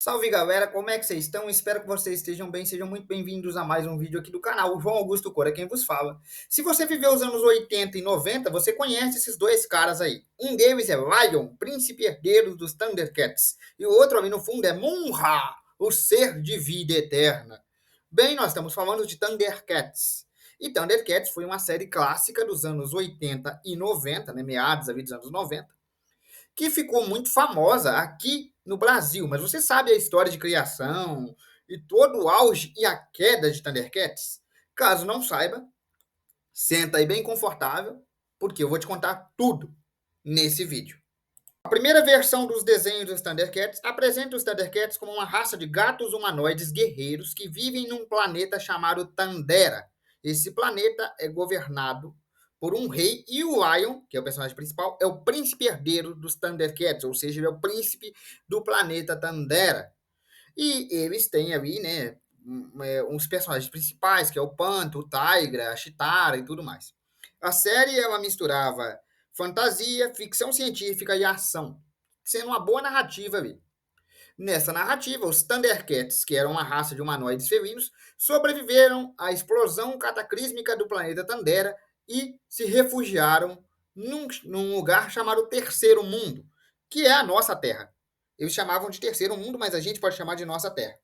Salve galera, como é que vocês estão? Espero que vocês estejam bem, sejam muito bem-vindos a mais um vídeo aqui do canal. O João Augusto Cora é quem vos fala. Se você viveu os anos 80 e 90, você conhece esses dois caras aí. Um deles é Lion, príncipe herdeiro dos Thundercats, e o outro ali no fundo é Munra, o ser de vida eterna. Bem, nós estamos falando de Thundercats. E Thundercats foi uma série clássica dos anos 80 e 90, né, meados ali dos anos 90, que ficou muito famosa aqui no Brasil. Mas você sabe a história de criação e todo o auge e a queda de Thundercats? Caso não saiba, senta aí bem confortável, porque eu vou te contar tudo nesse vídeo. A primeira versão dos desenhos dos Thundercats apresenta os Thundercats como uma raça de gatos humanoides guerreiros que vivem num planeta chamado Thundera. Esse planeta é governado por um rei e o Lion, que é o personagem principal, é o príncipe herdeiro dos Thundercats, ou seja, ele é o príncipe do planeta Thundera. E eles têm ali, né, uns personagens principais, que é o Panto, o Tigra, a Chitara e tudo mais. A série ela misturava fantasia, ficção científica e ação, sendo uma boa narrativa ali. Nessa narrativa, os Thundercats, que eram uma raça de humanoides felinos, sobreviveram à explosão cataclísmica do planeta Thundera e se refugiaram num lugar chamado Terceiro Mundo, que é a nossa Terra. Eles chamavam de Terceiro Mundo, mas a gente pode chamar de nossa Terra.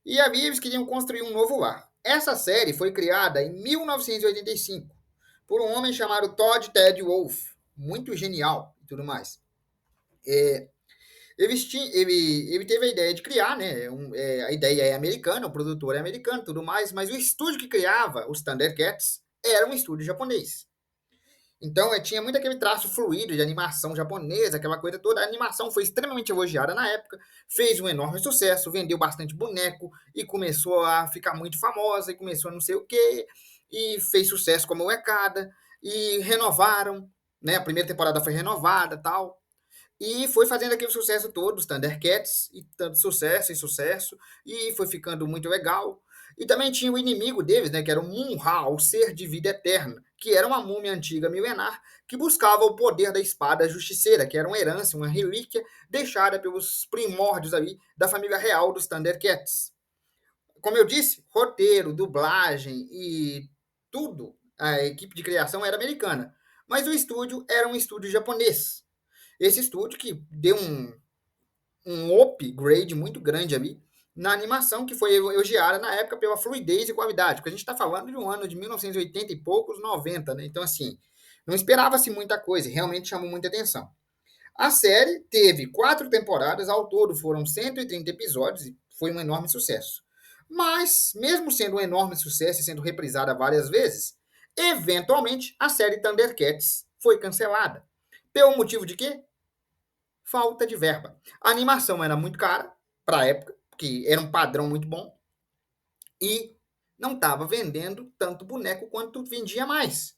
E ali eles queriam construir um novo lar. Essa série foi criada em 1985 por um homem chamado Todd Ted Wolff, muito genial e tudo mais. Ele teve a ideia de criar, né? A ideia é americana, o produtor é americano, tudo mais, mas o estúdio que criava os Thundercats era um estúdio japonês. Então, tinha muito aquele traço fluido de animação japonesa, aquela coisa toda. A animação foi extremamente elogiada na época, fez um enorme sucesso, vendeu bastante boneco e começou a ficar muito famosa e começou a não sei o quê, e fez sucesso como molecada, e renovaram, né? A primeira temporada foi renovada tal. E foi fazendo aquele sucesso todo, os Thundercats, e tanto sucesso e sucesso, e foi ficando muito legal. E também tinha o inimigo deles, né, que era o Munra, o ser de vida eterna, que era uma múmia antiga milenar que buscava o poder da espada justiceira, que era uma herança, uma relíquia deixada pelos primórdios ali da família real dos Thundercats. Como eu disse, roteiro, dublagem e tudo, a equipe de criação era americana, mas o estúdio era um estúdio japonês. Esse estúdio que deu um upgrade muito grande ali na animação, que foi elogiada na época pela fluidez e qualidade, porque a gente está falando de um ano de 1980 e poucos, 90, né? Então, assim, não esperava-se muita coisa, realmente chamou muita atenção. A série teve 4 temporadas, ao todo foram 130 episódios e foi um enorme sucesso. Mas, mesmo sendo um enorme sucesso e sendo reprisada várias vezes, eventualmente a série Thundercats foi cancelada. Pelo motivo de quê? Falta de verba. A animação era muito cara para a época, que era um padrão muito bom, e não estava vendendo tanto boneco quanto vendia mais.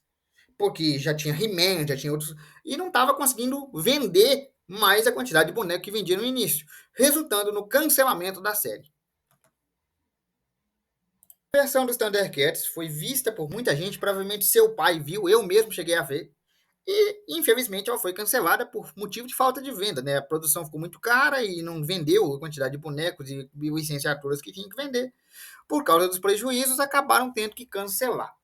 Porque já tinha He-Man, já tinha outros. E não estava conseguindo vender mais a quantidade de boneco que vendia no início, resultando no cancelamento da série. A versão dos Thundercats foi vista por muita gente, provavelmente seu pai viu, eu mesmo cheguei a ver. E, infelizmente, ela foi cancelada por motivo de falta de venda, né? A produção ficou muito cara e não vendeu a quantidade de bonecos e licenciaturas que tinha que vender. Por causa dos prejuízos, acabaram tendo que cancelar.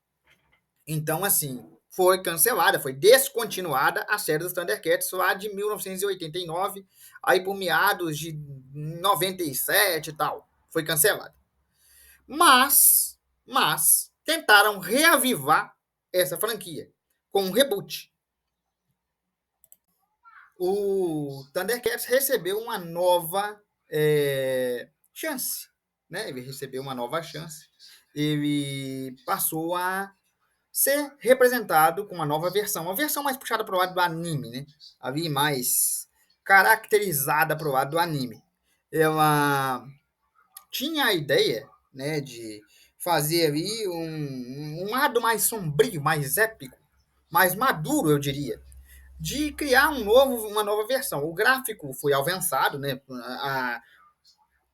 Então, assim, foi cancelada, foi descontinuada a série dos Thundercats lá de 1989, aí por meados de 97 e tal. Foi cancelada. Mas tentaram reavivar essa franquia com um reboot. O Thundercats recebeu uma nova chance, né? Ele recebeu uma nova chance. Ele passou a ser representado com uma nova versão, uma versão mais puxada para o lado do anime, né? Ali mais caracterizada para o lado do anime. Ela tinha a ideia, né, de fazer ali um lado mais sombrio, mais épico, mais maduro, eu diria, de criar uma nova versão. O gráfico foi avançado, né?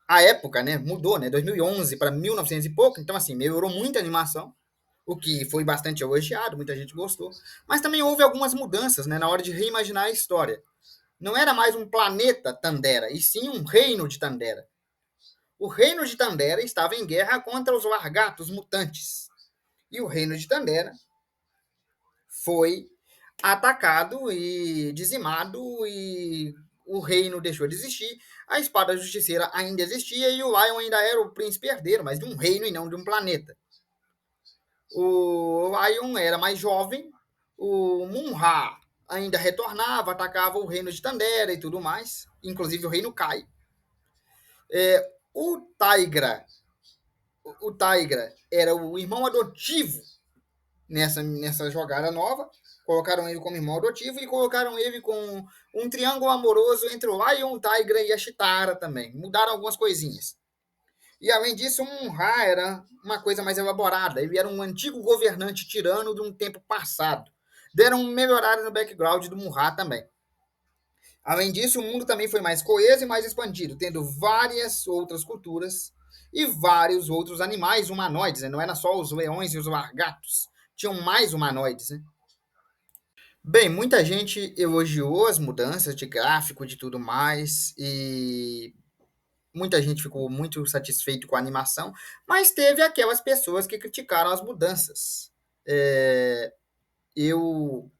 A época, né, mudou, né? 2011 para 1900 e pouco, então assim, melhorou muito a animação, o que foi bastante elogiado, muita gente gostou. Mas também houve algumas mudanças, né, na hora de reimaginar a história. Não era mais um planeta Tandera, e sim um reino de Tandera. O reino de Tandera estava em guerra contra os Largatos mutantes. E o reino de Tandera foi atacado e dizimado, e o reino deixou de existir. A espada justiceira ainda existia e o Lion ainda era o príncipe herdeiro, mas de um reino e não de um planeta. O Lion era mais jovem, o Munra ainda retornava, atacava o reino de Tandera e tudo mais, inclusive o reino Kai. O Tigra, o Tigra era o irmão adotivo nessa jogada nova. Colocaram ele como irmão adotivo e colocaram ele com um triângulo amoroso entre o Lion, o Tigra e a Chitara também. Mudaram algumas coisinhas. E além disso, o Munra era uma coisa mais elaborada. Ele era um antigo governante tirano de um tempo passado. Deram uma melhorada no background do Munra também. Além disso, o mundo também foi mais coeso e mais expandido, tendo várias outras culturas e vários outros animais humanoides. Né? Não era só os leões e os largatos. Tinham mais humanoides. Né? Bem, muita gente elogiou as mudanças de gráfico, de tudo mais, e muita gente ficou muito satisfeito com a animação, mas teve aquelas pessoas que criticaram as mudanças. Eu,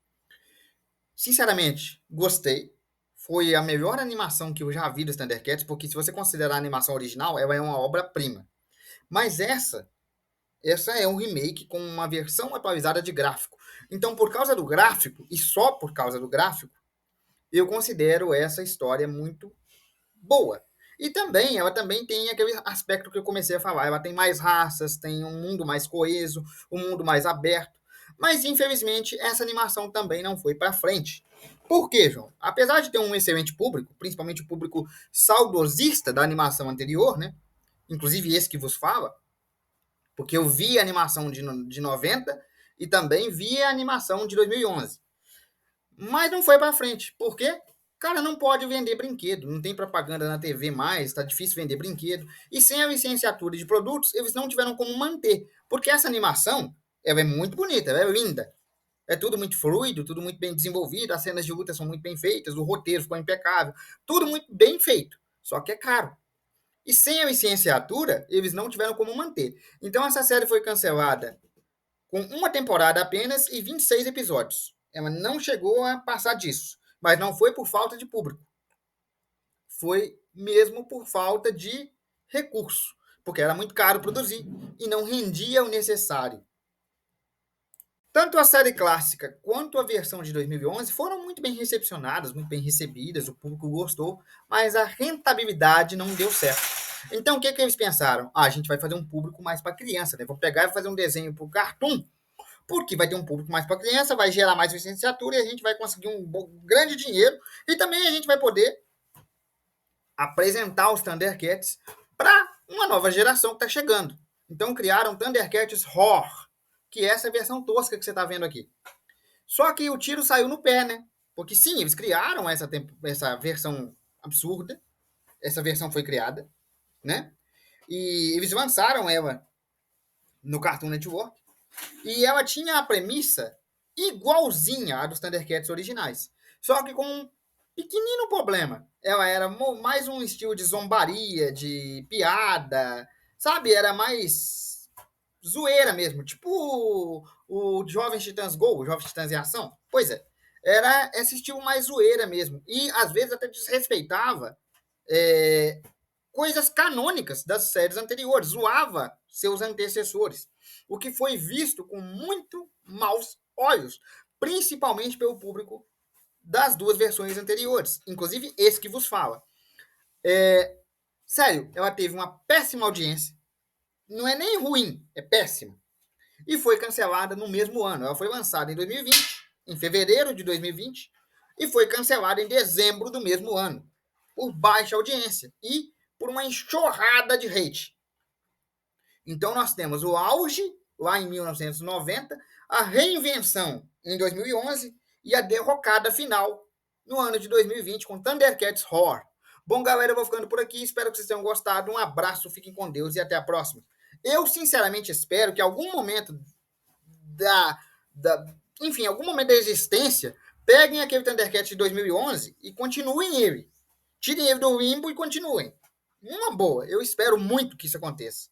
sinceramente, gostei. Foi a melhor animação que eu já vi dos Thundercats, porque se você considerar a animação original, ela é uma obra-prima. Mas essa é um remake com uma versão atualizada de gráfico. Então, por causa do gráfico, e só por causa do gráfico, eu considero essa história muito boa. E também, ela também tem aquele aspecto que eu comecei a falar. Ela tem mais raças, tem um mundo mais coeso, um mundo mais aberto. Mas, infelizmente, essa animação também não foi para frente. Por quê, João? Apesar de ter um excelente público, principalmente o público saudosista da animação anterior, né? Inclusive esse que vos fala, porque eu vi a animação de 90 e também vi a animação de 2011. Mas não foi para frente. Por quê? Cara, não pode vender brinquedo, não tem propaganda na TV mais, tá difícil vender brinquedo. E sem a licenciatura de produtos, eles não tiveram como manter. Porque essa animação, ela é muito bonita, ela é linda. É tudo muito fluido, tudo muito bem desenvolvido, as cenas de luta são muito bem feitas, o roteiro ficou impecável, tudo muito bem feito. Só que é caro. E sem a licenciatura, eles não tiveram como manter. Então essa série foi cancelada com uma temporada apenas e 26 episódios. Ela não chegou a passar disso. Mas não foi por falta de público. Foi mesmo por falta de recurso. Porque era muito caro produzir e não rendia o necessário. Tanto a série clássica quanto a versão de 2011 foram muito bem recepcionadas, muito bem recebidas, o público gostou, mas a rentabilidade não deu certo. Então, o que eles pensaram? A gente vai fazer um público mais para criança, né? Vou pegar e fazer um desenho para o Cartoon, porque vai ter um público mais para criança, vai gerar mais licenciatura e a gente vai conseguir um grande dinheiro e também a gente vai poder apresentar os Thundercats para uma nova geração que está chegando. Então criaram Thundercats Roar, que é essa versão tosca que você está vendo aqui. Só que o tiro saiu no pé, né? Porque sim, eles criaram essa versão absurda, essa versão foi criada, né? E eles lançaram ela no Cartoon Network, e ela tinha a premissa igualzinha à dos Thundercats originais. Só que com um pequenino problema. Ela era mais um estilo de zombaria, de piada, sabe? Era mais zoeira mesmo. Tipo o Jovens Titãs Go, o Jovens Titãs em Ação. Pois é. Era esse estilo mais zoeira mesmo. E às vezes até desrespeitava coisas canônicas das séries anteriores, zoava seus antecessores, o que foi visto com muito maus olhos, principalmente pelo público das duas versões anteriores, inclusive esse que vos fala. Sério, ela teve uma péssima audiência, não é nem ruim, é péssima, e foi cancelada no mesmo ano. Ela foi lançada em 2020, em fevereiro de 2020, e foi cancelada em dezembro do mesmo ano, por baixa audiência e por uma enxurrada de hate. Então nós temos o auge lá em 1990, a reinvenção em 2011 e a derrocada final no ano de 2020 com Thundercats Roar. Bom, galera, eu vou ficando por aqui. Espero que vocês tenham gostado. Um abraço, fiquem com Deus e até a próxima. Eu, sinceramente, espero que algum momento algum momento da existência Peguem aquele Thundercats de 2011 e continuem ele. Tirem ele do limbo e continuem. Uma boa. Eu espero muito que isso aconteça.